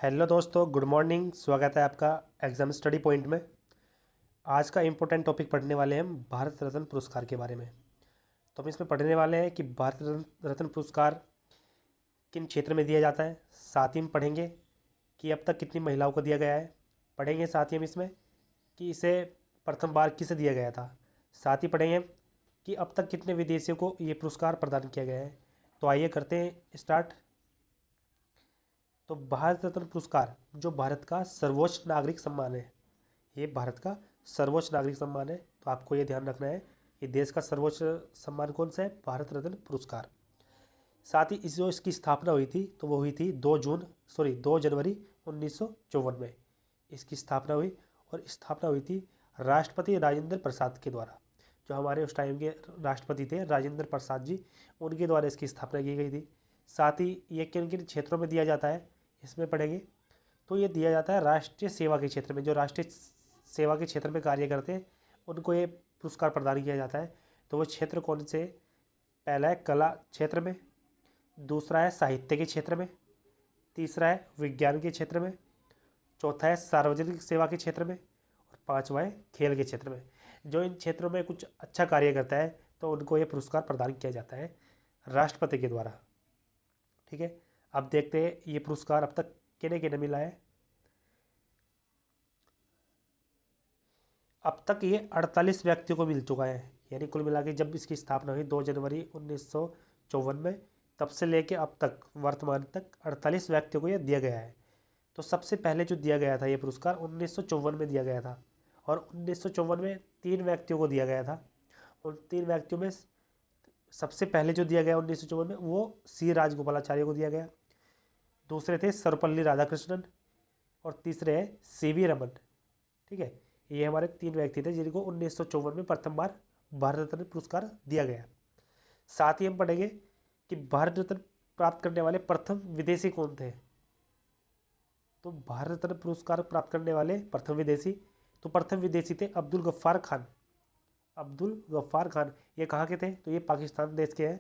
Hello दोस्तों, good morning. स्वागत है आपका एग्ज़ाम स्टडी पॉइंट में। आज का इम्पोर्टेंट टॉपिक पढ़ने वाले हैं हम भारत रत्न पुरस्कार के बारे में। तो हम इसमें पढ़ने वाले हैं कि भारत रत्न पुरस्कार किन क्षेत्र में दिया जाता है। साथ ही हम पढ़ेंगे कि अब तक कितनी महिलाओं को दिया गया है। पढ़ेंगे साथ ही हम इसमें कि इसे प्रथम बार किसे दिया गया था। साथ ही पढ़ेंगे कि अब तक कितने विदेशियों को ये पुरस्कार प्रदान किया गया है। तो आइए करते हैं स्टार्ट। तो भारत रत्न पुरस्कार जो भारत का सर्वोच्च नागरिक सम्मान है, ये भारत का सर्वोच्च नागरिक सम्मान है। तो आपको ये ध्यान रखना है कि देश का सर्वोच्च सम्मान कौन सा है, भारत रत्न पुरस्कार। साथ ही इस जो इसकी स्थापना हुई थी तो वो हुई थी 2 जनवरी 1954 में इसकी स्थापना हुई। और स्थापना हुई थी राष्ट्रपति राजेंद्र प्रसाद के द्वारा। जो हमारे उस टाइम के राष्ट्रपति थे राजेंद्र प्रसाद जी, उनके द्वारा इसकी स्थापना की गई थी। साथ ही ये किन किन क्षेत्रों में दिया जाता है इसमें पढ़ेंगे। तो ये दिया जाता है राष्ट्रीय सेवा के क्षेत्र में। जो राष्ट्रीय सेवा के क्षेत्र में कार्य करते हैं उनको ये पुरस्कार प्रदान किया जाता है। तो वो क्षेत्र कौन से? पहला है कला क्षेत्र में, दूसरा है साहित्य के क्षेत्र में, तीसरा है विज्ञान के क्षेत्र में, चौथा है सार्वजनिक सेवा के क्षेत्र में, और पांचवा है खेल के क्षेत्र में। जो इन क्षेत्रों में कुछ अच्छा कार्य करता है तो उनको ये पुरस्कार प्रदान किया जाता है राष्ट्रपति के द्वारा। ठीक है, अब देखते हैं ये पुरस्कार अब तक किन्हें किन्हें मिला है। अब तक ये 48 व्यक्तियों को मिल चुका है। यानी कुल मिला के जब इसकी स्थापना हुई 2 जनवरी 1954 में, तब से लेके अब तक वर्तमान तक 48 व्यक्तियों को ये दिया गया है। तो सबसे पहले जो दिया गया था ये पुरस्कार 1954 में दिया गया था। और 1954 में 3 व्यक्तियों को दिया गया था। उन 3 व्यक्तियों में सबसे पहले जो दिया गया 1954 में वो सी राजगोपालाचार्य को दिया गया। दूसरे थे सर्वपल्ली राधाकृष्णन, और तीसरे है सीवी रमन। ठीक है, ये हमारे 3 व्यक्ति थे जिनको 1954 में प्रथम बार भारत रत्न पुरस्कार दिया गया। साथ ही हम पढ़ेंगे कि भारत रत्न प्राप्त करने वाले प्रथम विदेशी कौन थे। तो भारत रत्न पुरस्कार प्राप्त करने वाले प्रथम विदेशी, तो प्रथम विदेशी थे अब्दुल गफ्फार खान। अब्दुल गफ्फार खान ये कहाँ के थे? तो ये पाकिस्तान देश के हैं।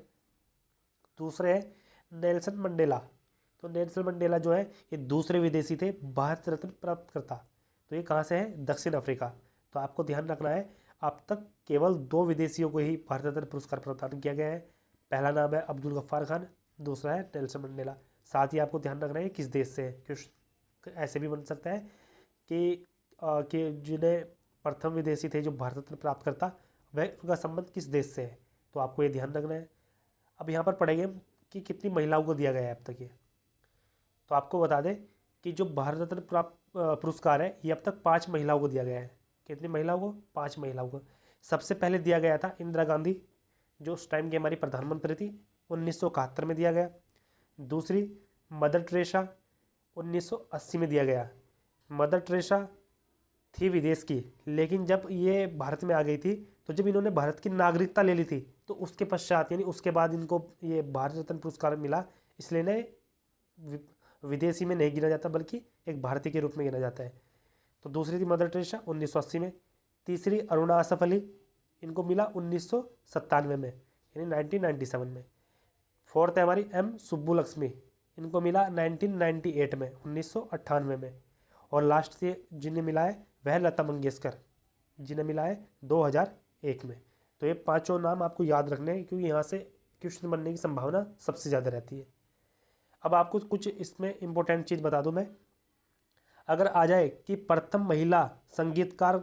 दूसरे है नेल्सन मंडेला। तो नेल्सन मंडेला जो है ये दूसरे विदेशी थे भारत रत्न प्राप्त करता। तो ये कहाँ से है? दक्षिण अफ्रीका। तो आपको ध्यान रखना है अब तक केवल 2 विदेशियों को ही भारत रत्न पुरस्कार प्रदान किया गया है। पहला नाम है अब्दुल गफ्फार खान, दूसरा है नेल्सन मंडेला। साथ ही आपको ध्यान रखना है किस देश से है, क्यों ऐसे भी बन सकता है कि जिन्हें प्रथम विदेशी थे जो भारत रत्न प्राप्त करता वह उनका संबंध किस देश से है। तो आपको ये ध्यान रखना है। अब यहाँ पर पढ़ेंगे कि कितनी महिलाओं को दिया गया है अब तक ये। तो आपको बता दें कि जो भारत रत्न प्राप्त पुरस्कार है ये अब तक 5 महिलाओं को दिया गया है। कितनी महिलाओं को? 5 महिलाओं को। सबसे पहले दिया गया था इंदिरा गांधी, जो उस टाइम की हमारी प्रधानमंत्री थी, 1971 में दिया गया। दूसरी मदर टेरेसा, 1980 में दिया गया। मदर टेरेसा थी विदेश की, लेकिन जब ये भारत में आ गई थी तो जब इन्होंने भारत की नागरिकता ले ली थी तो उसके पश्चात यानी उसके बाद इनको ये भारत रत्न पुरस्कार मिला। इसलिए इन्हें विदेशी में नहीं गिना जाता बल्कि एक भारतीय के रूप में गिना जाता है। तो दूसरी थी मदर टेरेसा 1980 में। तीसरी अरुणा आसफ अली, इनको मिला 1997 में यानी 1997 में। फोर्थ है हमारी एम सुब्बुलक्ष्मी, इनको मिला 1998 में 1998 में। और लास्ट से जिन्हें मिला है वह लता मंगेशकर, जिन्हें मिला है 2001 में। तो ये पांचों नाम आपको याद रखने हैं क्योंकि यहाँ से क्वेश्चन बनने की संभावना सबसे ज़्यादा रहती है। अब आपको कुछ इसमें इंपॉर्टेंट चीज़ बता दूं मैं। अगर आ जाए कि प्रथम महिला संगीतकार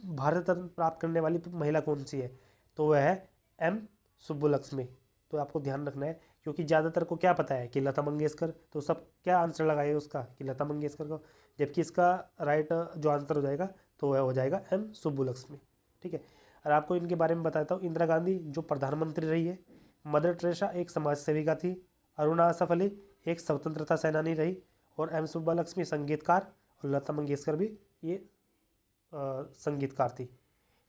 भारत रत्न प्राप्त करने वाली महिला कौन सी है, तो वह है एम सुब्बुलक्ष्मी। तो आपको ध्यान रखना है क्योंकि ज़्यादातर को क्या पता है कि लता मंगेशकर, तो सब क्या आंसर लगाएगा उसका कि लता मंगेशकर को, जबकि इसका राइट जो आंसर हो जाएगा तो वह हो जाएगा एम सुब्बुलक्ष्मी। ठीक है, और आपको इनके बारे में बताता हूँ। इंदिरा गांधी जो प्रधानमंत्री रही है, मदर टेरेसा एक समाज सेविका थी, अरुणा आसफ अली एक स्वतंत्रता सेनानी रही, और एम सुब्बालक्ष्मी संगीतकार, और लता मंगेशकर भी ये संगीतकार थी।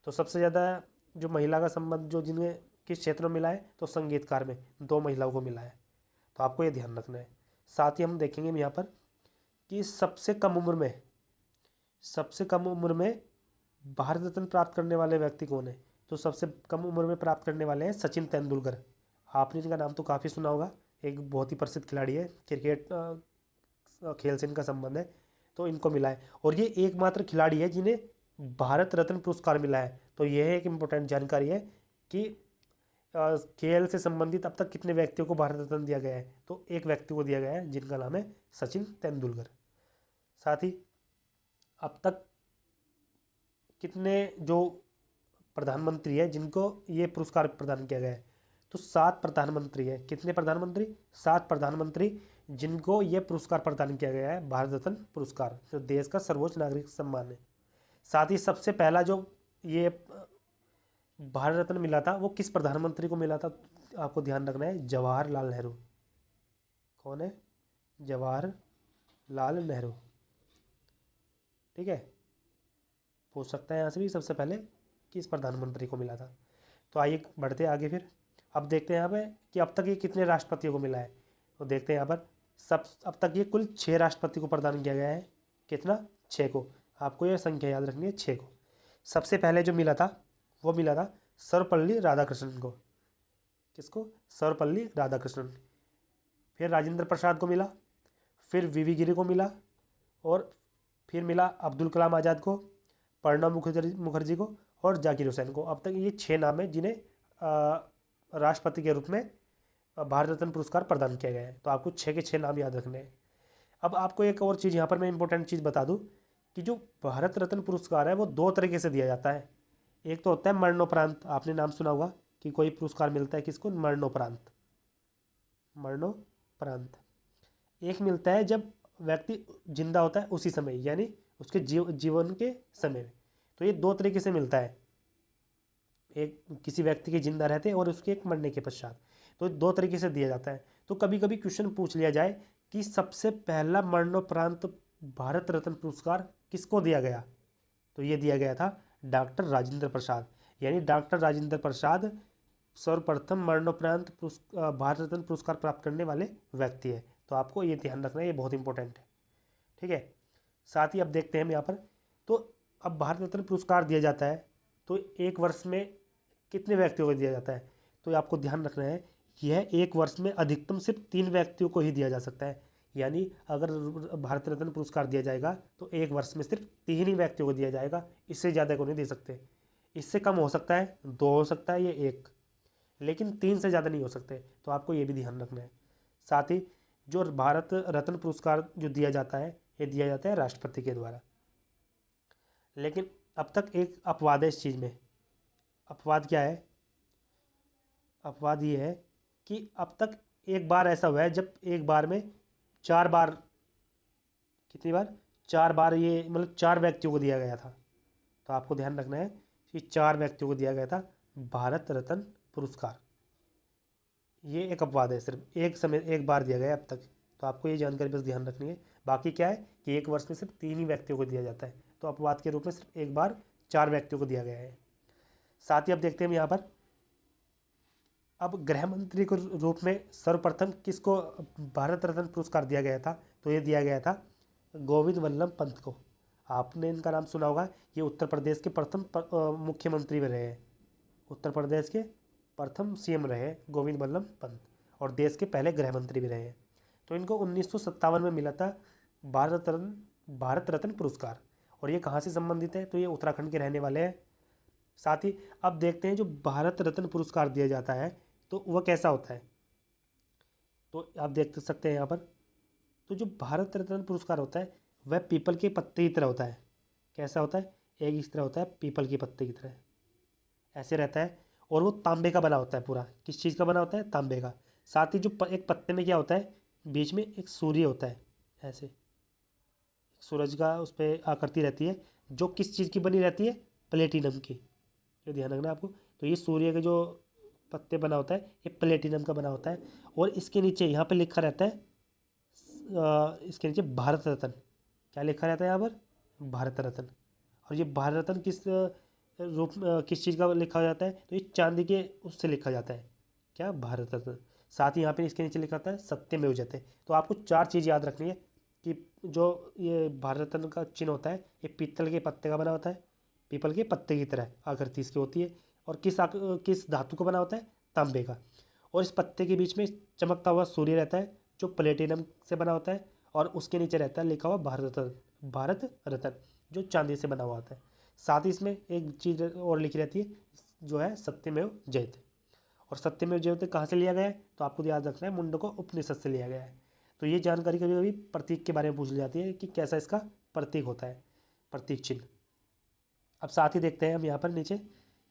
तो सबसे ज़्यादा जो महिला का संबंध जो जिन्हें किस क्षेत्र में मिला है, तो संगीतकार में 2 महिलाओं को मिला है। तो आपको ये ध्यान रखना है। साथ ही हम देखेंगे यहाँ पर कि सबसे कम उम्र में भारत रत्न प्राप्त करने वाले व्यक्ति कौन है। तो सबसे कम उम्र में प्राप्त करने वाले हैं सचिन तेंदुलकर। आपने इनका नाम तो काफ़ी सुना होगा, एक बहुत ही प्रसिद्ध खिलाड़ी है क्रिकेट खेल से इनका संबंध है, तो इनको मिला है। और ये एकमात्र खिलाड़ी है जिन्हें भारत रत्न पुरस्कार मिला है। तो यह एक इम्पोर्टेंट जानकारी है कि खेल से संबंधित अब तक कितने व्यक्तियों को भारत रत्न दिया गया है। तो एक व्यक्ति को दिया गया है जिनका नाम है सचिन तेंदुलकर। साथ ही अब तक कितने जो प्रधानमंत्री है जिनको ये पुरस्कार प्रदान किया गया है, तो 7 प्रधानमंत्री है। कितने प्रधानमंत्री? 7 प्रधानमंत्री जिनको ये पुरस्कार प्रदान किया गया है, भारत रत्न पुरस्कार, जो देश का सर्वोच्च नागरिक सम्मान है। साथ ही सबसे पहला जो ये भारत रत्न मिला था वो किस प्रधानमंत्री को मिला था? आपको ध्यान रखना है, जवाहरलाल नेहरू। कौन है? जवाहरलाल नेहरू। ठीक है, पूछ सकता है यहाँ से भी सबसे पहले किस प्रधानमंत्री को मिला था। तो आइए बढ़ते आगे फिर। अब देखते हैं यहाँ पे कि अब तक ये कितने राष्ट्रपतियों को मिला है। तो देखते हैं यहाँ पर अब तक ये कुल 6 राष्ट्रपति को प्रदान किया गया है। कितना? 6 को। आपको यह संख्या याद रखनी है, 6 को। सबसे पहले जो मिला था वो मिला था सर्वपल्ली राधाकृष्णन को। किसको? सर्वपल्ली राधाकृष्णन। फिर राजेंद्र प्रसाद को मिला, फिर वीवी गिरी को मिला, और फिर मिला अब्दुल कलाम आज़ाद को, प्रणब मुखर्जी को, और जाकिर हुसैन को। अब तक ये 6 नाम है जिन्हें राष्ट्रपति के रूप में भारत रत्न पुरस्कार प्रदान किया गया है। तो आपको 6 के 6 नाम याद रखने हैं। अब आपको एक और चीज़ यहाँ पर मैं इंपॉर्टेंट चीज़ बता दूँ कि जो भारत रत्न पुरस्कार है वो 2 तरीके से दिया जाता है। एक तो होता है मरणोपरांत। आपने नाम सुना होगा कि कोई पुरस्कार मिलता है किसको? मरणोपरांत। मरणोपरांत एक मिलता है जब व्यक्ति जिंदा होता है उसी समय, यानी उसके जीवन के समय में। तो ये 2 तरीके से मिलता है, एक किसी व्यक्ति के जिंदा रहते और उसके एक मरने के पश्चात। तो 2 तरीके से दिया जाता है। तो कभी कभी क्वेश्चन पूछ लिया जाए कि सबसे पहला मरणोपरांत भारत रत्न पुरस्कार किसको दिया गया? तो ये दिया गया था डॉक्टर राजेंद्र प्रसाद, यानी डॉक्टर राजेंद्र प्रसाद सर्वप्रथम मरणोपरांत भारत रत्न पुरस्कार प्राप्त करने वाले व्यक्ति है। तो आपको ये ध्यान रखना है, ये बहुत इंपॉर्टेंट है। ठीक है, साथ ही अब देखते हैं हम यहाँ पर। तो अब भारत रत्न पुरस्कार दिया जाता है तो एक वर्ष में कितने व्यक्तियों को दिया जाता है? तो आपको ध्यान रखना है, यह एक वर्ष में अधिकतम सिर्फ 3 व्यक्तियों को ही दिया जा सकता है। यानी अगर भारत रत्न पुरस्कार दिया जाएगा तो एक वर्ष में सिर्फ 3 ही व्यक्तियों को दिया जाएगा, इससे ज़्यादा को नहीं दे सकते। इससे कम हो सकता है, 2 हो सकता है, ये 1, लेकिन 3 से ज़्यादा नहीं हो सकते। तो आपको ये भी ध्यान रखना है। साथ ही जो भारत रत्न पुरस्कार जो दिया जाता है, ये दिया जाता है राष्ट्रपति के द्वारा। लेकिन अब तक एक अपवाद है इस चीज़ में। अपवाद क्या है? अपवाद ये है कि अब तक एक बार ऐसा हुआ है जब एक बार में 4 बार, कितनी बार? 4 बार, ये मतलब 4 व्यक्तियों को दिया गया था। तो आपको ध्यान रखना है कि 4 व्यक्तियों को दिया गया था भारत रत्न पुरस्कार। ये एक अपवाद है, सिर्फ एक समय एक बार दिया गया अब तक। तो आपको ये जानकारी बस ध्यान रखनी है। बाकी क्या है कि एक वर्ष में सिर्फ 3 ही व्यक्तियों को दिया जाता है। तो अपवाद के रूप में सिर्फ एक बार 4 व्यक्तियों को दिया गया है। साथ ही अब देखते हैं यहाँ पर, अब गृह मंत्री के रूप में सर्वप्रथम किसको भारत रत्न पुरस्कार दिया गया था? तो ये दिया गया था गोविंद वल्लभ पंत को। आपने इनका नाम सुना होगा, ये उत्तर प्रदेश के प्रथम मुख्यमंत्री में रहे हैं। उत्तर प्रदेश के प्रथम सीएम रहे गोविंद वल्लभ पंत, और देश के पहले गृह मंत्री भी रहे हैं। तो इनको 1957 में मिला था भारत रत्न पुरस्कार। और ये कहाँ से संबंधित है? तो ये उत्तराखंड के रहने वाले हैं। साथ ही अब देखते हैं जो भारत रत्न पुरस्कार दिया जाता है तो वह कैसा होता है। तो आप देख सकते हैं यहाँ पर, तो जो भारत रत्न पुरस्कार होता है वह पीपल के पत्ते की तरह होता है। कैसा होता है? एक इस तरह होता है, पीपल के पत्ते की तरह ऐसे रहता है, और वो तांबे का बना होता है पूरा। किस चीज़ का बना होता है? तांबे का। साथ ही जो एक पत्ते में क्या होता है, बीच में एक सूर्य होता है, ऐसे सूरज का उस पर आकृति रहती है, जो किस चीज़ की बनी रहती है? प्लेटिनम की। ये ध्यान रखना आपको। तो ये सूर्य के जो पत्ते बना होता है ये प्लेटिनम का बना होता है, और इसके नीचे यहाँ पे लिखा रहता है, इसके नीचे भारत रत्न। क्या लिखा रहता है यहाँ पर? भारत रत्न। और ये भारत रत्न किस रूप किस चीज़ का लिखा जाता है? तो ये चांदी के उससे लिखा जाता है, क्या? भारत रत्न। साथ ही यहाँ पे इसके नीचे लिखा होता है सत्यमेव जयते। तो आपको 4 चीज़ याद रखनी है कि जो ये भारत रत्न का चिन्ह होता है ये पीतल के पत्ते का बना होता है, पीपल के पत्ते की तरह आकृति इसकी होती है, और किस धातु का बना होता है? तांबे का। और इस पत्ते के बीच में चमकता हुआ सूर्य रहता है जो प्लेटिनम से बना होता है, और उसके नीचे रहता है लिखा हुआ भारत रत्न, भारत रत्न, जो चांदी से बना हुआ होता है। साथ ही इसमें एक चीज़ और लिखी रहती है, जो है सत्यमेव जयते। और सत्यमेव जयते कहाँ से लिया गया है, तो आपको याद रखना है मुंडको उपनिषद से लिया गया है। तो ये जानकारी कभी कभी प्रतीक के बारे में पूछ ली जाती है कि कैसा इसका प्रतीक होता है, प्रतीक चिन्ह। अब साथ ही देखते हैं हम यहाँ पर नीचे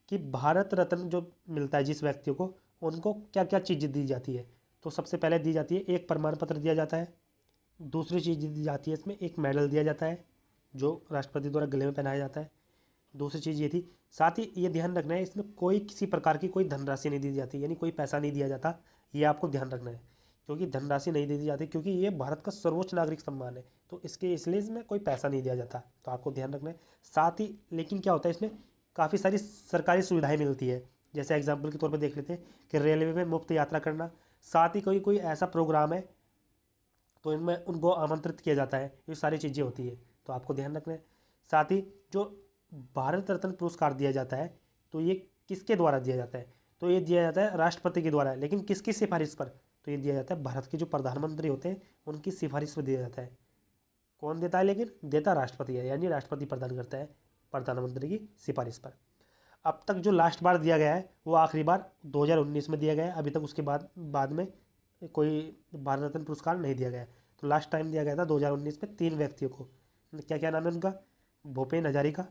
कि भारत रत्न जो मिलता है जिस व्यक्ति को, उनको क्या क्या चीज़ दी जाती है। तो सबसे पहले दी जाती है एक प्रमाण पत्र दिया जाता है, दूसरी चीज़ दी जाती है इसमें एक मेडल दिया जाता है जो राष्ट्रपति द्वारा गले में पहनाया जाता है। दूसरी चीज़ ये थी, साथ ही ये ध्यान रखना है इसमें कोई किसी प्रकार की कोई धनराशि नहीं दी जाती, यानी कोई पैसा नहीं दिया जाता, ये आपको ध्यान रखना है। क्योंकि धनराशि नहीं दी जाती, क्योंकि ये भारत का सर्वोच्च नागरिक सम्मान है, तो इसके इसलिए इसमें कोई पैसा नहीं दिया जाता, तो आपको ध्यान रखना है। साथ ही लेकिन क्या होता है, इसमें काफ़ी सारी सरकारी सुविधाएं मिलती है। जैसे एग्जाम्पल के तौर पर देख लेते हैं कि रेलवे में मुफ्त यात्रा करना, साथ ही कोई कोई ऐसा प्रोग्राम है तो इनमें उनको आमंत्रित किया जाता है, ये सारी चीज़ें होती है, तो आपको ध्यान रखना है। साथ ही जो भारत रत्न पुरस्कार दिया जाता है, तो ये किसके द्वारा दिया जाता है, तो ये दिया जाता है राष्ट्रपति के द्वारा, लेकिन किसकी सिफारिश पर, तो ये दिया जाता है भारत के जो प्रधानमंत्री होते हैं उनकी सिफारिश पर दिया जाता है। कौन देता है, लेकिन देता राष्ट्रपति है, यानी राष्ट्रपति प्रदान करता है प्रधानमंत्री की सिफारिश पर। अब तक जो लास्ट बार दिया गया है वो आखिरी बार 2019 में दिया गया है, अभी तक उसके बाद में कोई भारत रत्न पुरस्कार नहीं दिया गया है। तो लास्ट टाइम दिया गया था 2019 में 3 व्यक्तियों को, क्या क्या नाम है उनका, भूपेन हजारिका,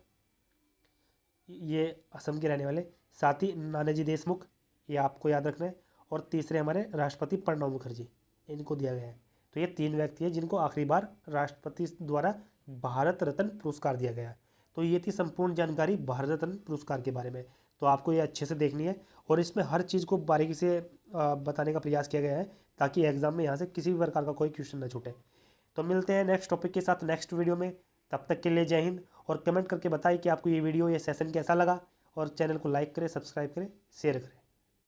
ये असम के रहने वाले, साथ ही नानाजी देशमुख, ये आपको याद रखना है, और तीसरे हमारे राष्ट्रपति प्रणब मुखर्जी, इनको दिया गया है। तो ये 3 व्यक्ति हैं जिनको आखिरी बार राष्ट्रपति द्वारा भारत रत्न पुरस्कार दिया गया है। तो ये थी संपूर्ण जानकारी भारत रत्न पुरस्कार के बारे में। तो आपको ये अच्छे से देखनी है और इसमें हर चीज़ को बारीकी से बताने का प्रयास किया गया है, ताकि एग्जाम में यहाँ से किसी भी प्रकार का कोई क्वेश्चन न छूटे। तो मिलते हैं नेक्स्ट टॉपिक के साथ नेक्स्ट वीडियो में, तब तक के लिए जय हिंद। और कमेंट करके बताइए कि आपको ये वीडियो, ये सेशन कैसा लगा, और चैनल को लाइक करें, सब्सक्राइब करें, शेयर करें।